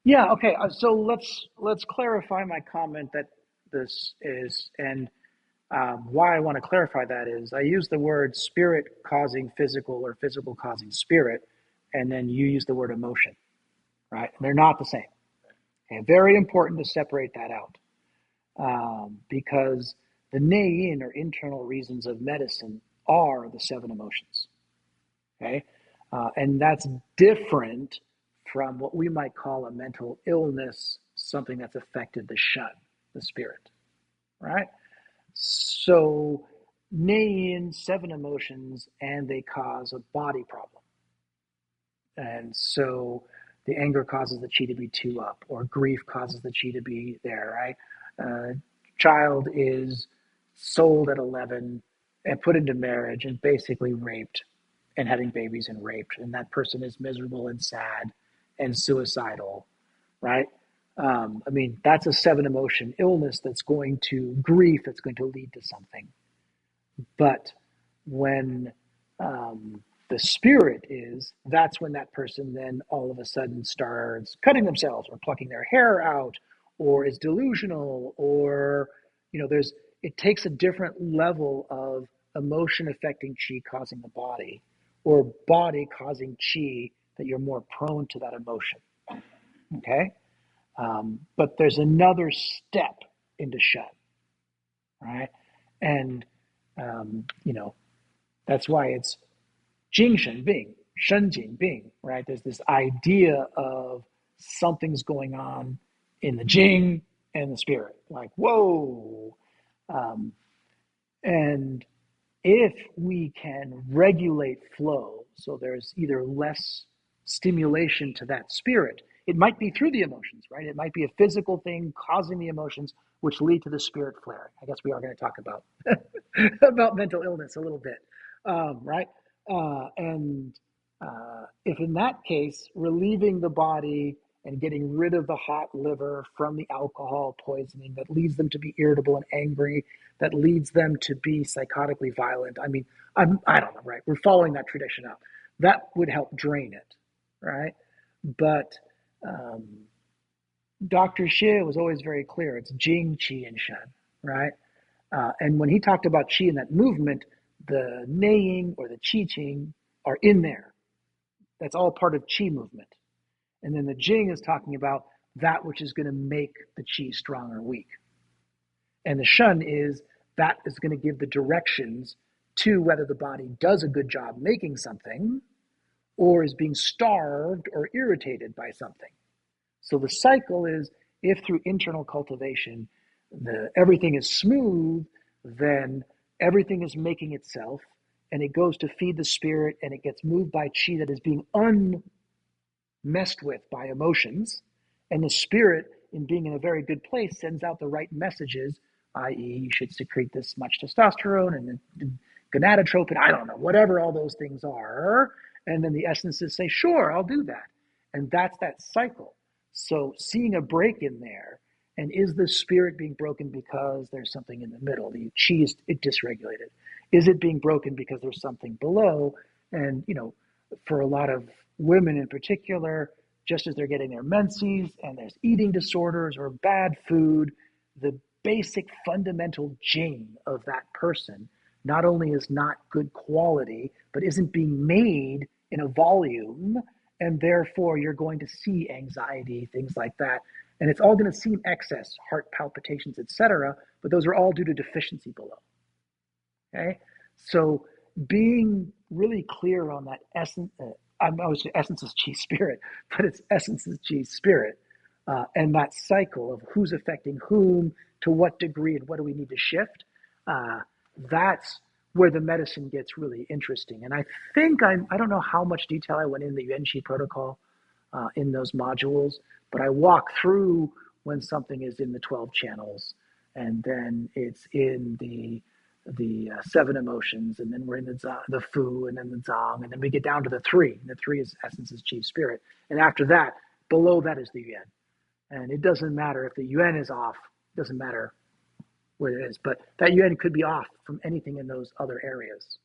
Yeah, okay. So let's clarify my comment that this is, and why I want to clarify that is I use the word spirit causing physical or physical causing spirit, and then you use the word emotion, right? And they're not the same. Okay, very important to separate that out because the Neyin or internal reasons of medicine are the seven emotions. Okay, and that's different from what we might call a mental illness, something that's affected the Shen, the spirit, right? So, Neyin, seven emotions, and they cause a body problem. And so the anger causes the chi to be two up, or grief causes the chi to be there, right? Child is sold at 11 and put into marriage and basically raped and having babies and raped. And that person is miserable and sad and suicidal, right? I mean, that's a seven emotion illness that's going to grief, that's going to lead to something. But when the spirit is, that's when that person then all of a sudden starts cutting themselves or plucking their hair out or is delusional or, there's, it takes a different level of emotion affecting chi causing the body or body causing chi that you're more prone to that emotion. Okay. But there's another step into Shen, right? And, you know, that's why it's Jing Shen Bing, Shen Jing Bing, right? There's this idea of something's going on in the Jing and the spirit. Like, whoa. Um, and if we can regulate flow, so there's either less stimulation to that spirit, it might be through the emotions, right? It might be a physical thing causing the emotions, which lead to the spirit flaring. I guess we are going to talk about about mental illness a little bit, right? And if in that case, relieving the body and getting rid of the hot liver from the alcohol poisoning that leads them to be irritable and angry, that leads them to be psychotically violent. I mean, I don't know, right? We're following that tradition up. That would help drain it, right? But um, Dr. Xie was always very clear. It's Jing, Qi, and Shen, right? And when he talked about Qi in that movement, the Neiying or the Qi Qing are in there. That's all part of Qi movement. And then the Jing is talking about that which is going to make the Qi strong or weak. And the Shen is that is going to give the directions to whether the body does a good job making something or is being starved or irritated by something. So the cycle is if through internal cultivation everything is smooth, then everything is making itself and it goes to feed the spirit and it gets moved by chi that is being unmessed with by emotions. And the spirit, in being in a very good place, sends out the right messages, i.e., you should secrete this much testosterone and gonadotropin, I don't know, whatever all those things are. And then the essences say, sure, I'll do that. And that's that cycle. So seeing a break in there, and is the spirit being broken because there's something in the middle? The chi is dysregulated. Is it being broken because there's something below? And, for a lot of women in particular, just as they're getting their menses and there's eating disorders or bad food, the basic fundamental gene of that person not only is not good quality, but isn't being made in a volume. And therefore, you're going to see anxiety, things like that. And it's all going to seem excess, heart palpitations, etc. But those are all due to deficiency below. Okay, so being really clear on that essence, I was essence is chi spirit, but it's essence is chi spirit, and that cycle of who's affecting whom, to what degree, and what do we need to shift. Uh, that's where the medicine gets really interesting. And I think I don't know how much detail I went in the Yuan Chi protocol in those modules, but I walk through when something is in the 12 channels, and then it's in the seven emotions, and then we're in the fu, and then the zong, and then we get down to the three. And the three is essence, is chief spirit, and after that, below that is the yuan. And it doesn't matter if the yuan is off; it doesn't matter where it is, but that yuan could be off from anything in those other areas.